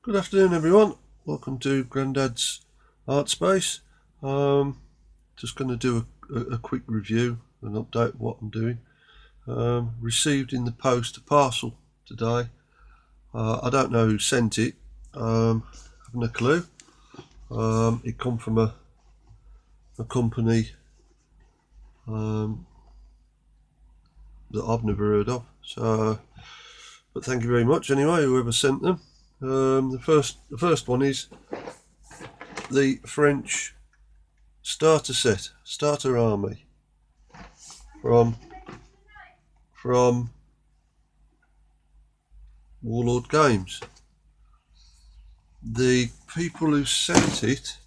Good afternoon, everyone. Welcome to Grandad's Art Space. Just going to do a quick review, an update of what I'm doing. Received in the post a parcel today. I don't know who sent it. Haven't a clue. It come from a company that I've never heard of. But thank you very much anyway, whoever sent them. The first one is the French starter army from Warlord Games. The people who sent it,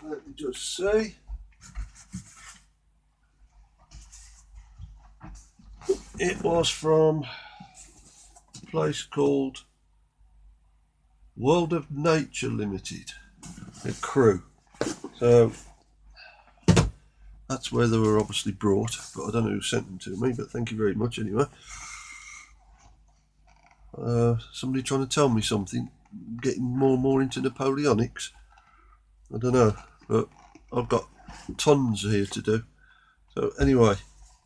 let me just see, it was from a place called World of Nature Limited, a crew. So that's where they were obviously brought, but I don't know who sent them to me, but thank you very much anyway. Somebody trying to tell me something, getting more and more into Napoleonics. I don't know, but I've got tons here to do. So anyway,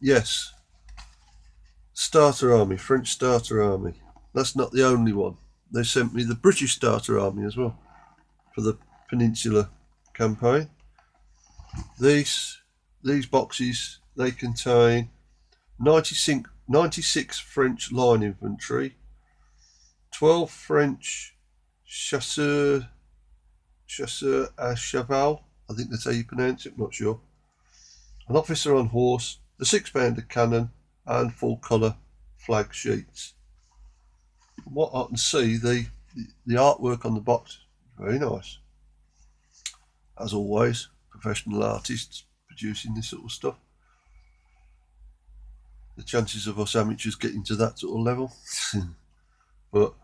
yes, starter army, French starter army. That's not the only one. They sent me the British starter army as well for the Peninsula campaign. These boxes, they contain 96 French line infantry, 12 French chasseurs à cheval, I think that's how you pronounce it, I'm not sure, an officer on horse, the 6-pounder cannon, and full colour flag sheets. From what I can see, the artwork on the box is very nice. As always, professional artists producing this sort of stuff. The chances of us amateurs getting to that sort of level, but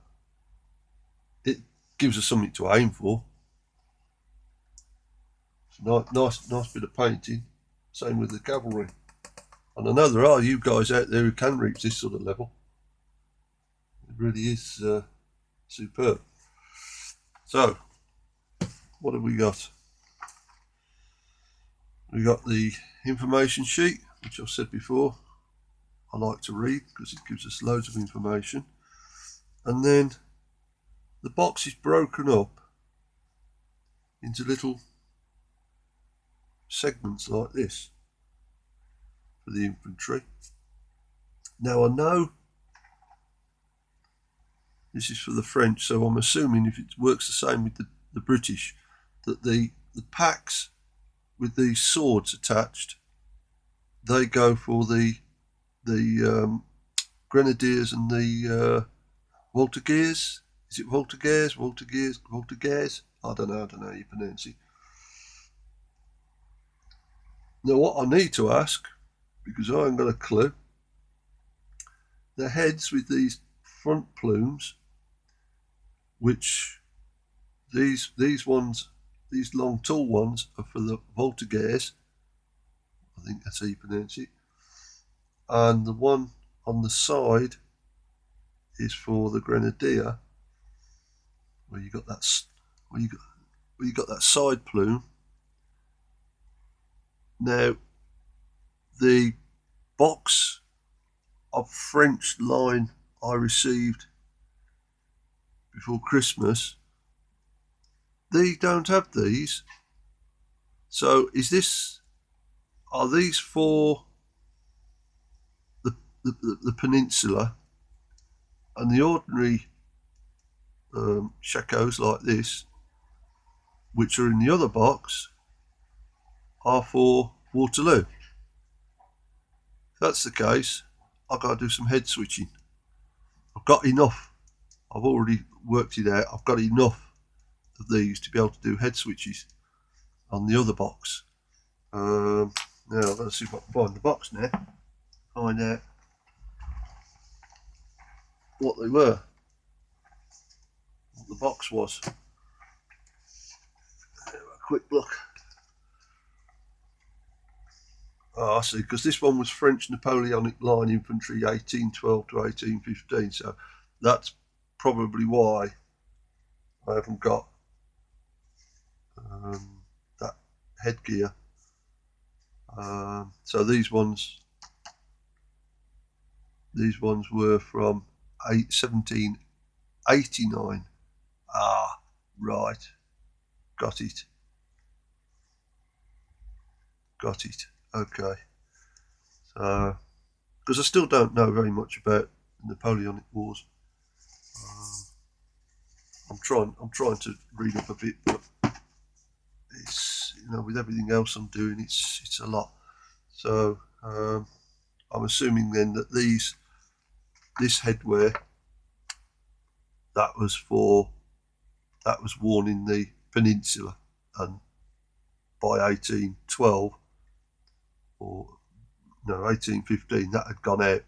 it gives us something to aim for. It's nice bit of painting. Same with the cavalry. And I know there are you guys out there who can reach this sort of level. It really is superb. So, what have we got? We got the information sheet, which I've said before I like to read because it gives us loads of information. And then the box is broken up into little segments like this for the infantry. Now I know this is for the French, so I'm assuming if it works the same with the British, that the packs with these swords attached, they go for the grenadiers and the Voltigeurs. Is it Voltigeurs? I don't know how you pronounce it. Now what I need to ask, because I haven't got a clue, the heads with these front plumes, which these ones, these long tall ones, are for the Voltigeurs. I think that's how you pronounce it. And the one on the side is for the grenadier, where you got that side plume. Now, the box of French line I received before Christmas, they don't have these. So are these for the peninsula, and the ordinary shakos like this, which are in the other box, are for Waterloo? If that's the case, I've got to do some head switching. I've got enough. I've already worked it out. I've got enough of these to be able to do head switches on the other box. Now I've got to see if I can find the box now. Find out what they were, what the box was. Have a quick look. Oh, I see, because this one was French Napoleonic Line Infantry 1812 to 1815, so that's probably why I haven't got that headgear. So these ones were from 1789. Ah, right. Got it. Okay. So, because I still don't know very much about the Napoleonic Wars. I'm trying to read up a bit, but it's, with everything else I'm doing, it's a lot. So I'm assuming then that this headwear that was worn in the peninsula, and by 1812 or 1815 that had gone out.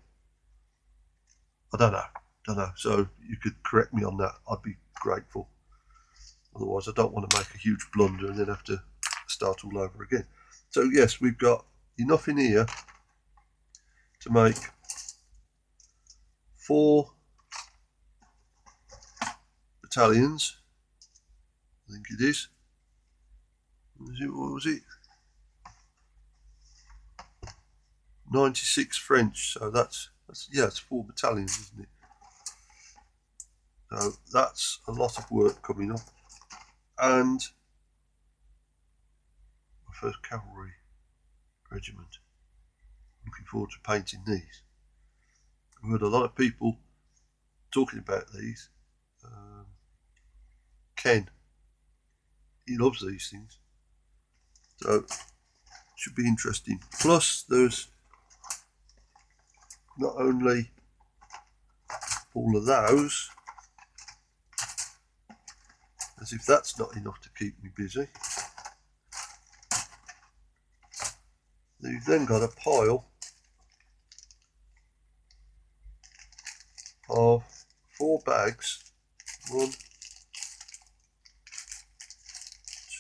I don't know. So you could correct me on that. I'd be grateful. Otherwise, I don't want to make a huge blunder and then have to start all over again. So yes, we've got enough in here to make 4 battalions. I think it is. What was it? 96 French. So that's it's 4 battalions, isn't it? So that's a lot of work coming up. And my first cavalry regiment. Looking forward to painting these. I've heard a lot of people talking about these. Ken, he loves these things. So should be interesting. Plus there's not only all of those, as if that's not enough to keep me busy, you've then got a pile of 4 bags. 1,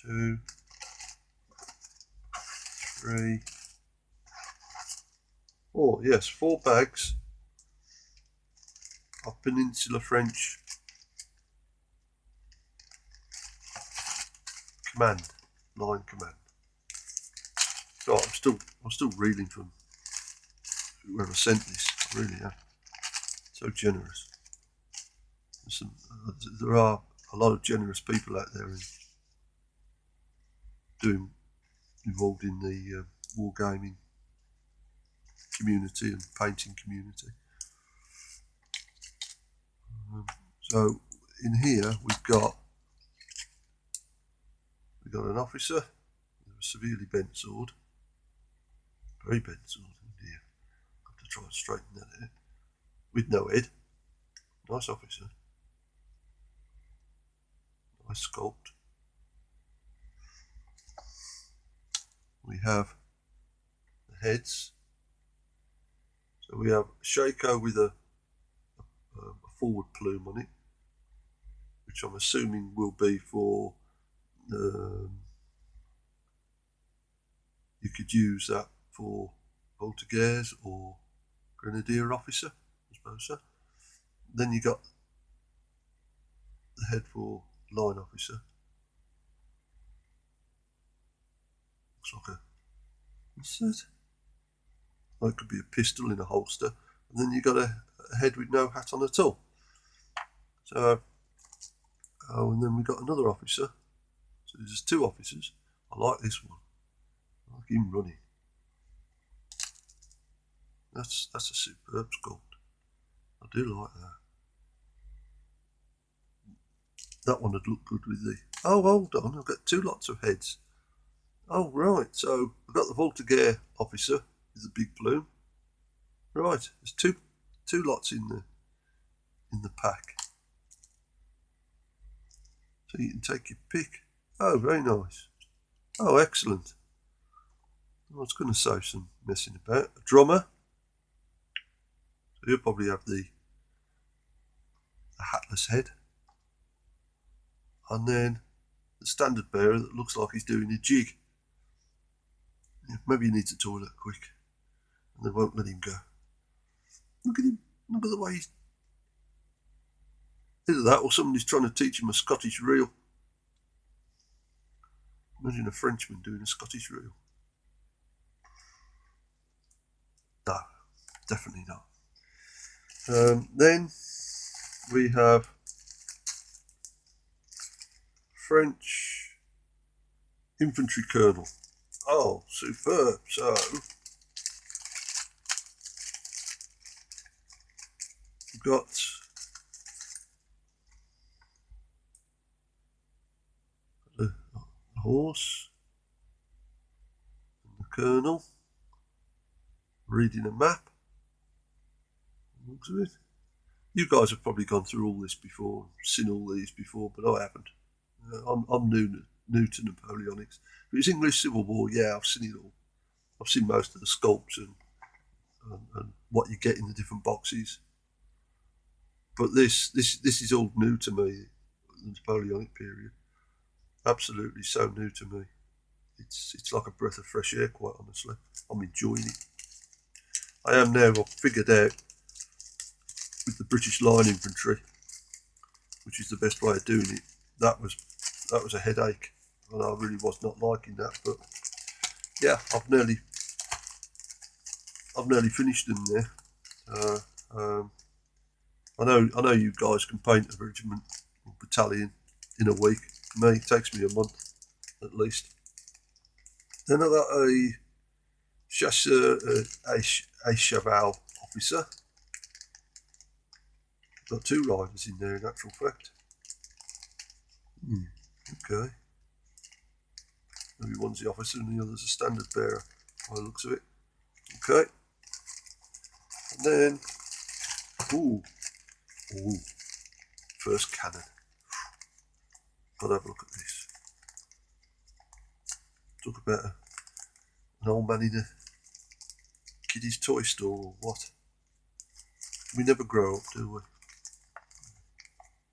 2, 3, 4. Yes, 4 bags of Peninsula French line command. So I'm still reeling from whoever sent this. I really am. So generous. There are a lot of generous people out there involved in the wargaming community and painting community. So in here we've got an officer with a severely bent sword, very bent sword. Oh dear, I have to try and straighten that out. With no head, nice officer, nice sculpt. We have the heads. So we have Shaco with a forward plume on it, which I'm assuming will be for you could use that for Voltigeurs or Grenadier officer, I suppose so. Then you got the head for line officer. Looks like what's that? Oh, it could be a pistol in a holster. And then you got a head with no hat on at all. So, and then we got another officer. So there's 2 officers. I like this one. I like him running. That's a superb sculpt. I do like that. That one would look good with the... Oh, hold on. I've got 2 lots of heads. Oh, right. So I've got the Voltigeur officer with the big plume. Right. There's two lots in the pack. So you can take your pick. Oh, very nice. Oh, excellent. I was going to save some messing about. A drummer. So he'll probably have the hatless head. And then the standard bearer that looks like he's doing a jig. Yeah, maybe he needs a toilet quick. And they won't let him go. Look at him. Look at the way he's... Either that or somebody's trying to teach him a Scottish reel. Imagine a Frenchman doing a Scottish reel. No, definitely not. Then we have French infantry colonel. Oh, superb. So we've got the horse and the colonel reading a map. Looks of it. You guys have probably gone through all this before, seen all these before, but I haven't. I'm new to Napoleonics. If it's English Civil War, yeah, I've seen it all. I've seen most of the sculpts and what you get in the different boxes. But this is all new to me, the Napoleonic period. Absolutely so new to me. It's like a breath of fresh air, quite honestly. I'm enjoying it. I am now, I've figured out with the British line infantry, which is the best way of doing it. That was a headache, and I really was not liking that. But yeah, I've nearly finished them there. I know you guys can paint a regiment or battalion in a week. For me, it takes me a month at least. Then I got a chasseur, a cheval officer. Got two riders in there, in actual fact. Okay. Maybe one's the officer and the other's a standard bearer, by the looks of it. Okay. And then, ooh, first cannon. Gotta have a look at this. Talk about an old man in a kiddie's toy store or what? We never grow up, do we?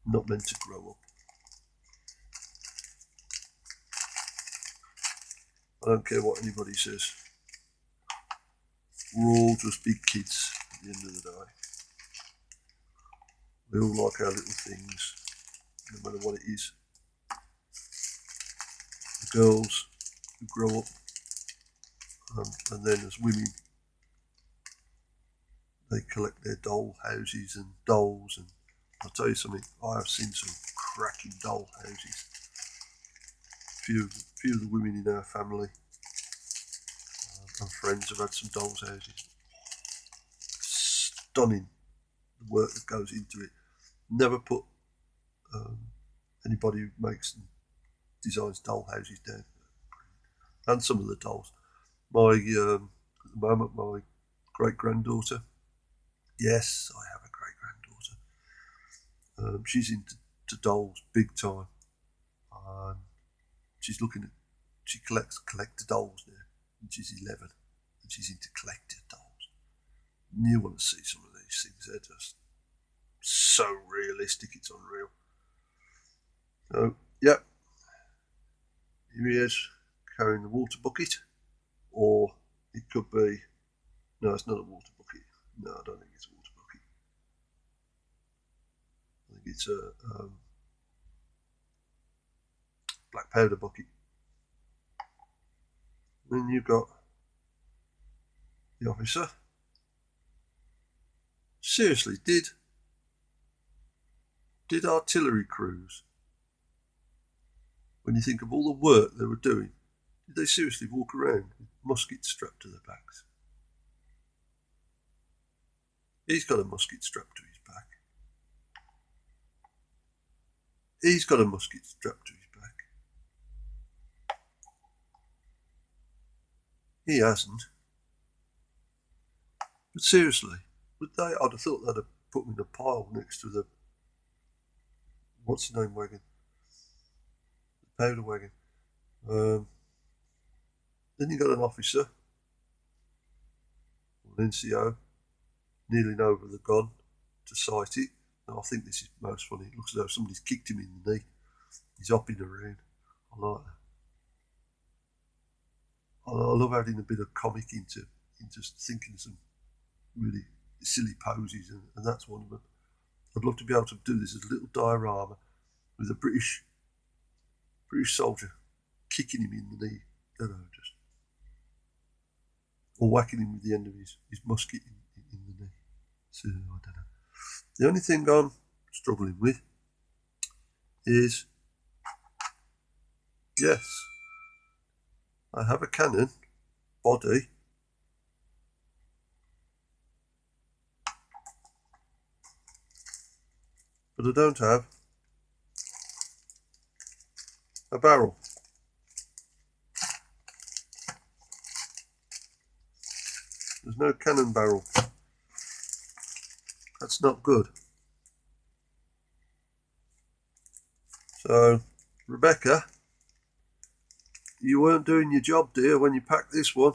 Not meant to grow up. I don't care what anybody says. We're all just big kids at the end of the day. We all like our little things, no matter what it is. The girls who grow up, and then as women, they collect their doll houses and dolls. And I'll tell you something, I have seen some cracking doll houses. Few of the women in our family and friends have had some dolls houses. Stunning the work that goes into it. Never put anybody who makes and designs doll houses down. And some of the dolls. At the moment, my great granddaughter. Yes, I have a great granddaughter. She's into dolls big time. She collects collector dolls now, and she's 11, and she's into collector dolls. And you want to see some of these things? They're just so realistic, it's unreal. So, yeah, here he is carrying the water bucket, or it could be. No, it's not a water bucket. No, I don't think it's a water bucket. I think it's a black powder bucket. Then you've got the officer. Seriously, did artillery crews, when you think of all the work they were doing, did they seriously walk around with muskets strapped to their backs? He's got a musket strapped to his back. He's got a musket strapped to his back. He hasn't. But seriously, would they? I'd have thought they'd have put him in a pile next to the what's the name wagon, the powder wagon. Then you got an officer, an NCO, kneeling over the gun to sight it. And I think this is most funny. It looks as though somebody's kicked him in the knee. He's hopping around. I like that. I love adding a bit of comic into thinking some really silly poses, and that's one of them. I'd love to be able to do this as a little diorama with a British soldier kicking him in the knee, just or whacking him with the end of his musket in the knee. So I don't know. The only thing I'm struggling with is, yes, I have a cannon body, but I don't have a barrel. There's no cannon barrel. That's not good. So, Rebecca, you weren't doing your job, dear, when you packed this one,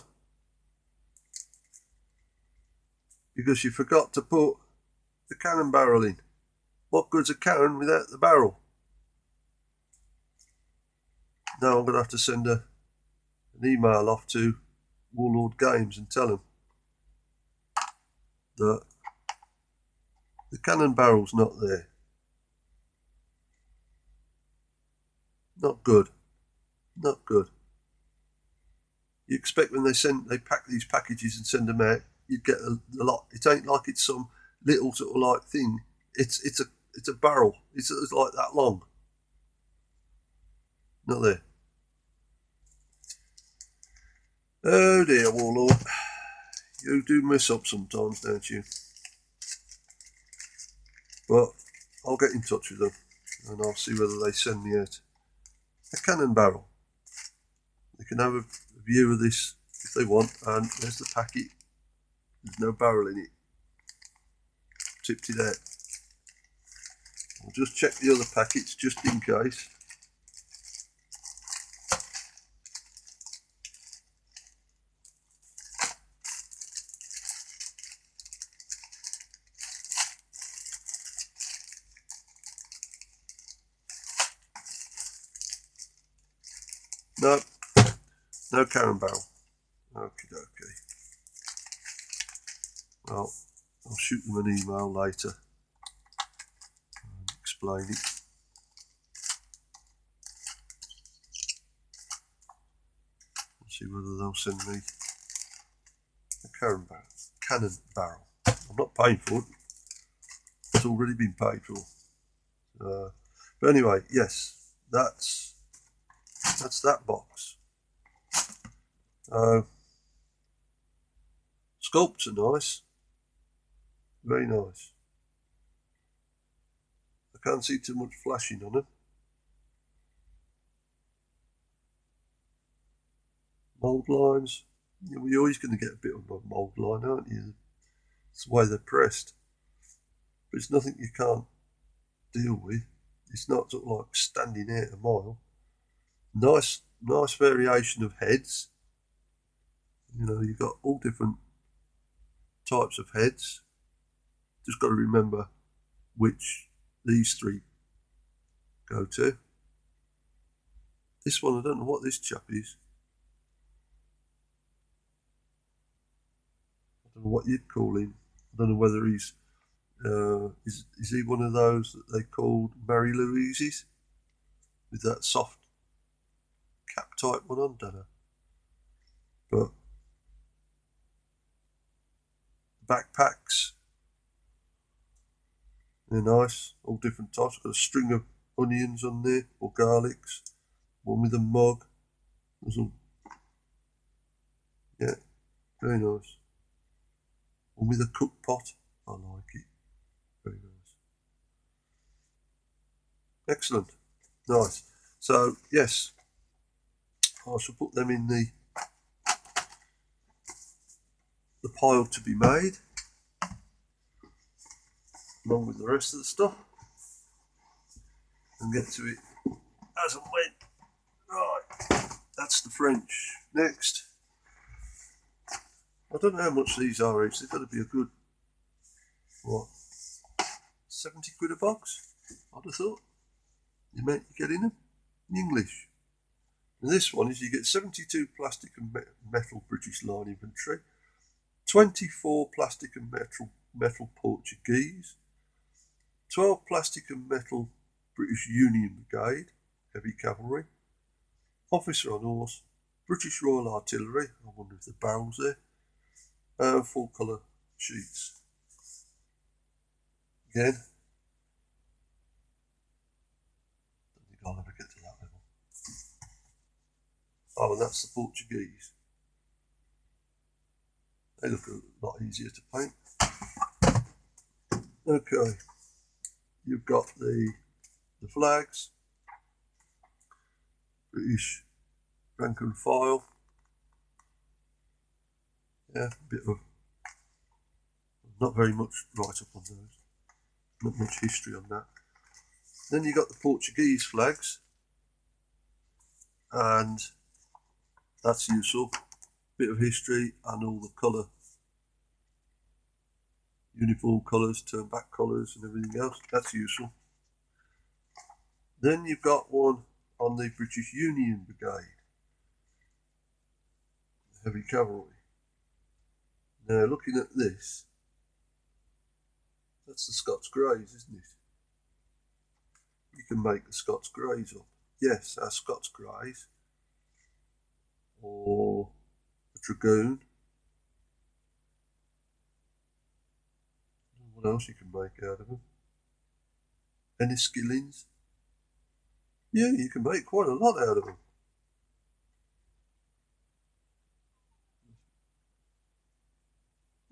because you forgot to put the cannon barrel in. What good's a cannon without the barrel? Now I'm going to have to send an email off to Warlord Games and tell them that the cannon barrel's not there. Not good. Not good. You expect when they pack these packages and send them out, you'd get a lot. It ain't like it's some little sort of like thing. It's a barrel. It's like that long. Not there. Oh dear, Warlord. You do mess up sometimes, don't you? But I'll get in touch with them and I'll see whether they send me out a cannon barrel. They can have a view of this if they want, and there's the packet. There's no barrel in it. Tipped it out. I'll just check the other packets just in case. No, no cannon barrel. Okay. Well, I'll shoot them an email later and explain it. And see whether they'll send me a cannon barrel. I'm not paying for it. It's already been paid for. But anyway, yes, that's that box. Sculpts are nice. Very nice. I can't see too much flashing on them. Mould lines. You're always going to get a bit of a mould line, aren't you? It's the way they're pressed. But it's nothing you can't deal with. It's not sort of like standing out a mile. Nice variation of heads. You've got all different types of heads. Just got to remember which these three go to. This one, I don't know what this chap is. I don't know what you'd call him. I don't know whether he's is he one of those that they called Mary Louise's with that soft cap type one on? Don't know. But backpacks, they're nice, all different types. Got a string of onions on there, or garlics. One with a mug. Yeah, very nice. One with a cook pot. I like it. Very nice. Excellent. Nice. So, yes, I shall put them in the pile to be made, along with the rest of the stuff, and get to it as and when. Right, that's the French. Next, I don't know how much these are each. They've got to be a good, 70 quid a box? I'd have thought. You might get in them in English. And this one is you get 72 plastic and metal British line infantry, 24 plastic and metal Portuguese, 12 plastic and metal British Union Brigade, heavy cavalry. Officer on horse, British Royal Artillery, I wonder if the barrel's there, and full colour sheets. Again, don't think I'll ever get to that level. Oh, and that's the Portuguese. They look a lot easier to paint. Okay, you've got the flags, British rank and file. Yeah, a bit of, not very much write up on those, not much history on that. Then you got the Portuguese flags, and that's useful. Bit of history and all the colour, uniform colours, turn back colours and everything else. That's useful. Then you've got one on the British Union Brigade, heavy cavalry. Now looking at this, that's the Scots Greys, isn't it? You can make the Scots Greys up. Yes, our Scots Greys, or a Dragoon. What else you can make out of them? Enniskillings. Yeah, you can make quite a lot out of them.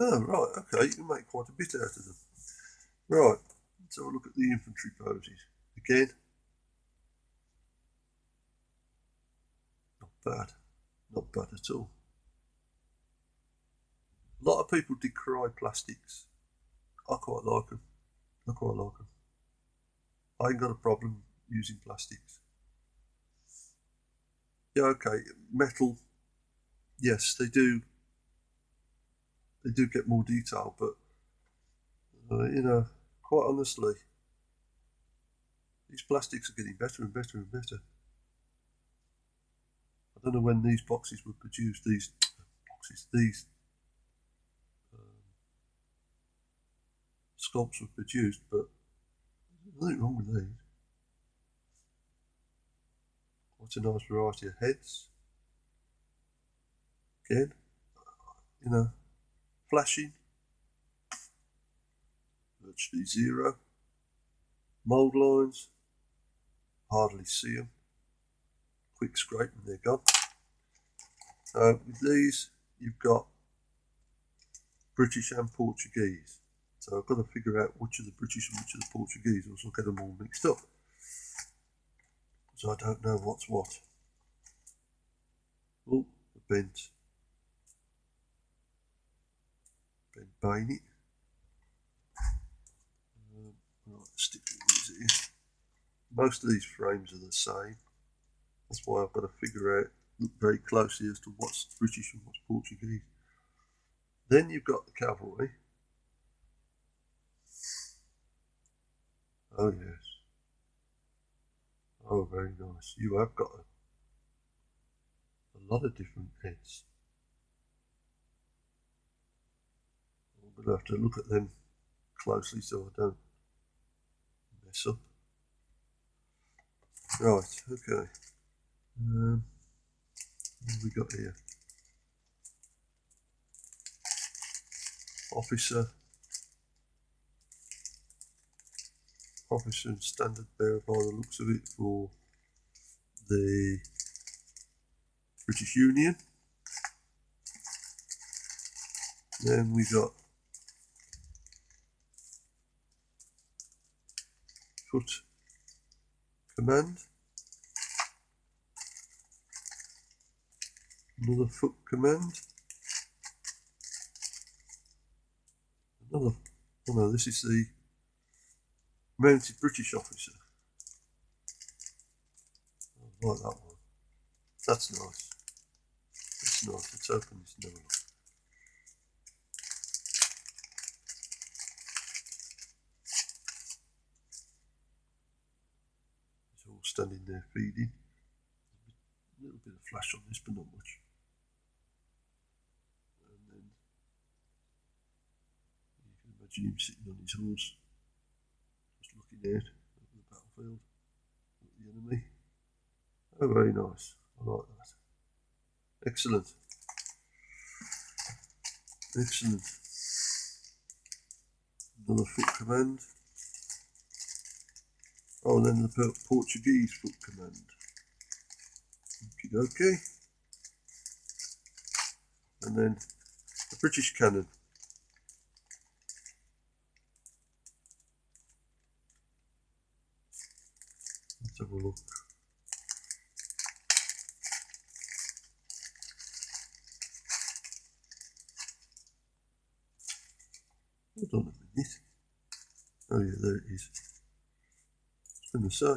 Oh, right, okay, you can make quite a bit out of them. Right, let's have a look at the infantry poses. Again, not bad at all. A lot of people decry plastics. I quite like them. I ain't got a problem using plastics. Yeah, okay, metal, yes, they do get more detail, but you know, quite honestly, these plastics are getting better and better and better. I don't know when these boxes were produced, these sculpts were produced, but there's nothing wrong with these. Quite a nice variety of heads. Again, you know, flashing, virtually zero. Mould lines, hardly see them. Quick scrape and they're gone. With these, you've got British and Portuguese. So I've got to figure out which are the British and which are the Portuguese, or else I'll get them all mixed up. So I don't know what's what. Oh, the bent bayonet. Right, stick with these here. Most of these frames are the same. That's why I've got to figure out, look very closely as to what's British and what's Portuguese. Then you've got the cavalry. Oh yes. Oh, very nice. You have got a lot of different heads. I'm going to have to look at them closely so I don't mess up. Right, okay. What have we got here? Officer and standard bearer by the looks of it for the British Union. Then we got foot command, another foot command, another, oh no, this is the mounted British officer. I like that one. That's nice. It's nice. Let's open this and have a look. It's all standing there feeding. A little bit of flash on this, but not much. And then you can imagine him sitting on his horse, just looking out at the battlefield, at the enemy. Oh, very nice. I like that. Excellent. Excellent. Another foot command. Oh, and then the Portuguese foot command. Okie dokie. And then the British cannon. Let's have a look. Hold on a minute. Oh yeah, there it is. I was going to say.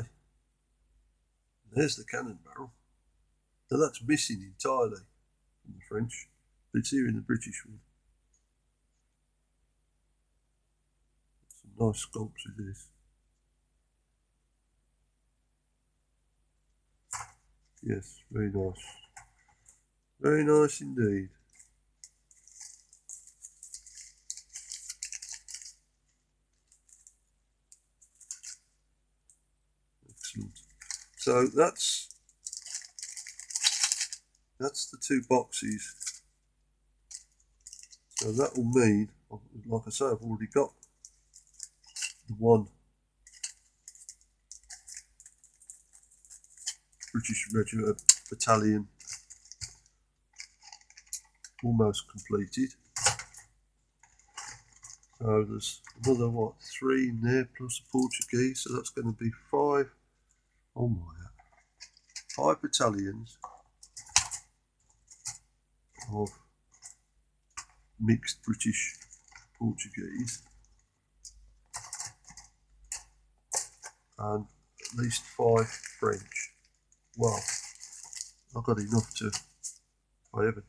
There's the cannon barrel. Now that's missing entirely from the French, but it's here in the British one. Some nice sculpts with this. Yes, very nice. Very nice indeed. Excellent. So that's the two boxes. So that will mean, like I say, I've already got the one British Regiment battalion almost completed. So there's another, what, 3 in there plus the Portuguese, so that's going to be 5. Oh my, 5 battalions of mixed British Portuguese and at least 5 French. Well, I've got enough to, if I ever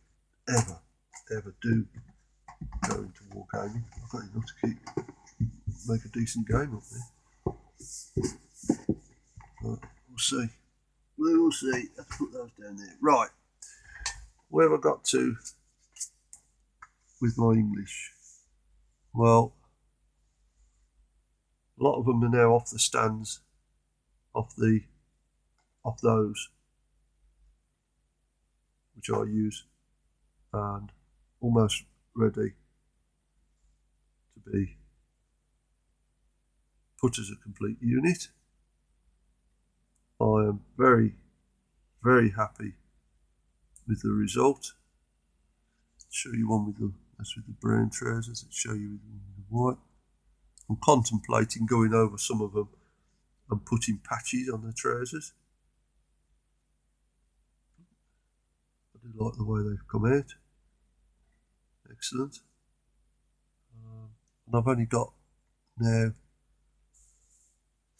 do go into wargaming, I've got enough to make a decent game up there. But we'll see. We will see. Let's put those down there. Right. Where have I got to with my English? Well, a lot of them are now off the stands, off those which I use, and almost ready to be put as a complete unit. I am very, very happy with the result. I'll show you one with the brown trousers. Let's show you with the white. I'm contemplating going over some of them and putting patches on the trousers. I do like the way they've come out. Excellent. And I've only got now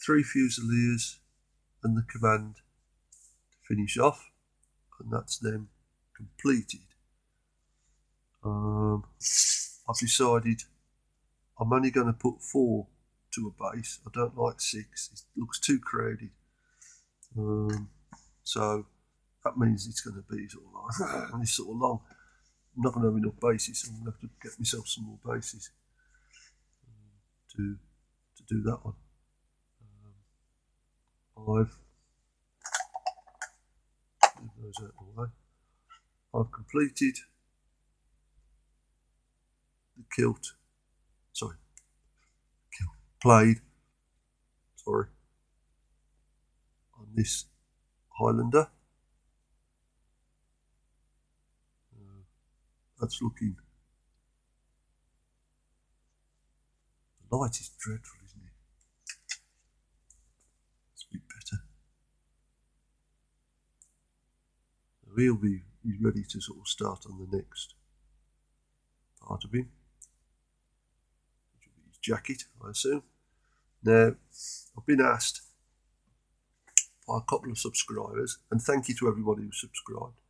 3 Fusiliers and the command to finish off, and that's them completed. I've decided I'm only going to put 4 to a base. I don't like 6. It looks too crowded. So that means it's going to be sort of like sort of long. I'm not going to have enough bases, so I'm going to have to get myself some more bases to do that one. Move those out of the way. I've completed the blade on this Highlander. That's looking, the light is dreadful, isn't it? It's a bit better. So he's ready to sort of start on the next part of him, which will be his jacket, I assume. Now, I've been asked by a couple of subscribers, and thank you to everybody who subscribed.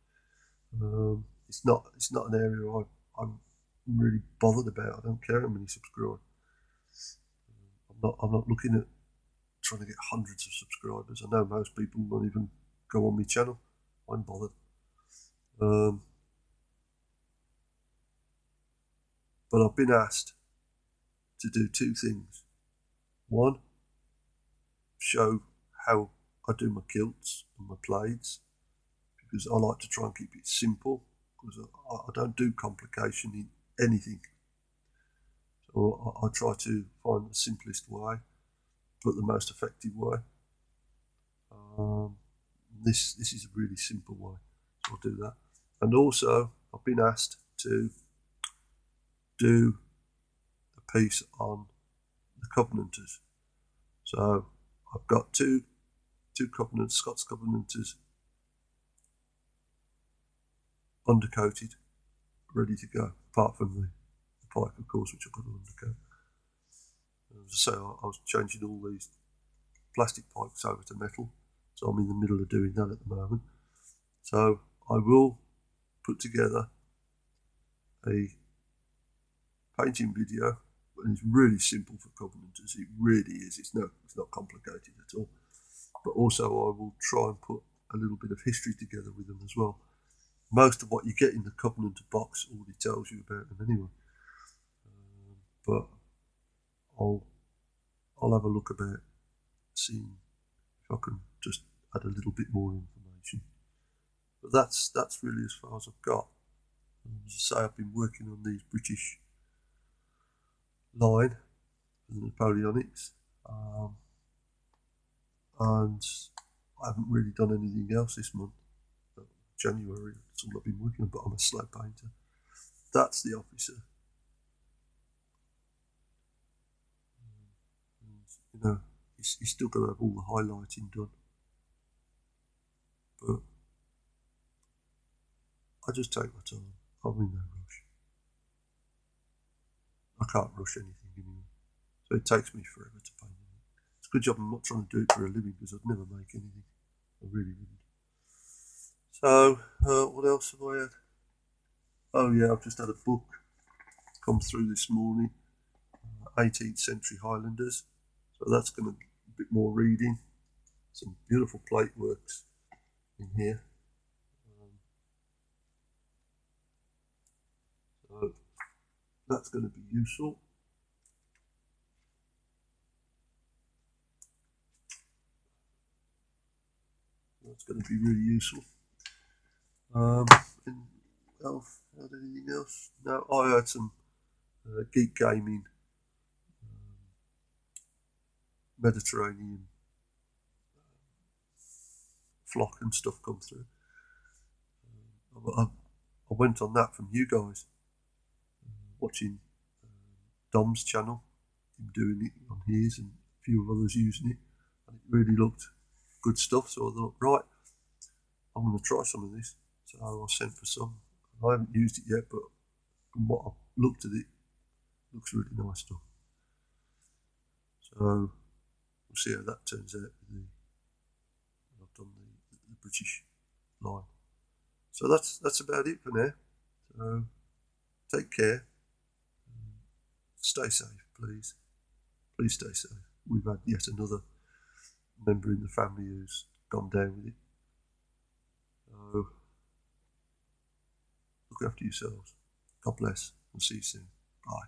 It's not an area I'm really bothered about. I don't care how many subscribe. I'm not looking at trying to get hundreds of subscribers. I know most people won't even go on my channel. I'm bothered. But I've been asked to do 2 things. One, show how I do my kilts and my plaids, because I like to try and keep it simple, because I don't do complication in anything. So I try to find the simplest way, but the most effective way. This is a really simple way, so I'll do that. And also, I've been asked to do a piece on the Covenanters. So I've got two Covenants, Scots Covenanters, undercoated, ready to go, apart from the pike, of course, which I've got to undercoat. As I say, I was changing all these plastic pikes over to metal, so I'm in the middle of doing that at the moment. So I will put together a painting video, and it's really simple for Covenanters. It really is. It's not complicated at all. But also I will try and put a little bit of history together with them as well. Most of what you get in the Covenanter box already tells you about them anyway. But I'll have a look about seeing if I can just add a little bit more information. But that's really as far as I've got. As I say, I've been working on these British line, the Napoleonics, and I haven't really done anything else this month. January, that's all I've been working on, but I'm a slow painter. That's the officer. And, he's still got to have all the highlighting done. But I just take my time. I'm in no rush. I can't rush anything anymore. So it takes me forever to paint. It's a good job I'm not trying to do it for a living, because I'd never make anything. I really wouldn't. So, what else have I had? Oh yeah, I've just had a book come through this morning, 18th Century Highlanders. So that's going to be a bit more reading. Some beautiful plate works in here. So that's going to be useful. That's going to be really useful. And had anything else? No, I had some geek gaming, Mediterranean flock and stuff come through. I went on that from you guys, watching Dom's channel, him doing it on his, and a few of others using it, and it really looked good stuff. So I thought, right, I'm going to try some of this. So I sent for some. I haven't used it yet, but from what I've looked at it, looks really nice stuff. So we'll see how that turns out. I've done the British line. So that's about it for now. So take care. Stay safe, please. Please stay safe. We've had yet another member in the family who's gone down with it. So look after yourselves. God bless. We'll see you soon. Bye.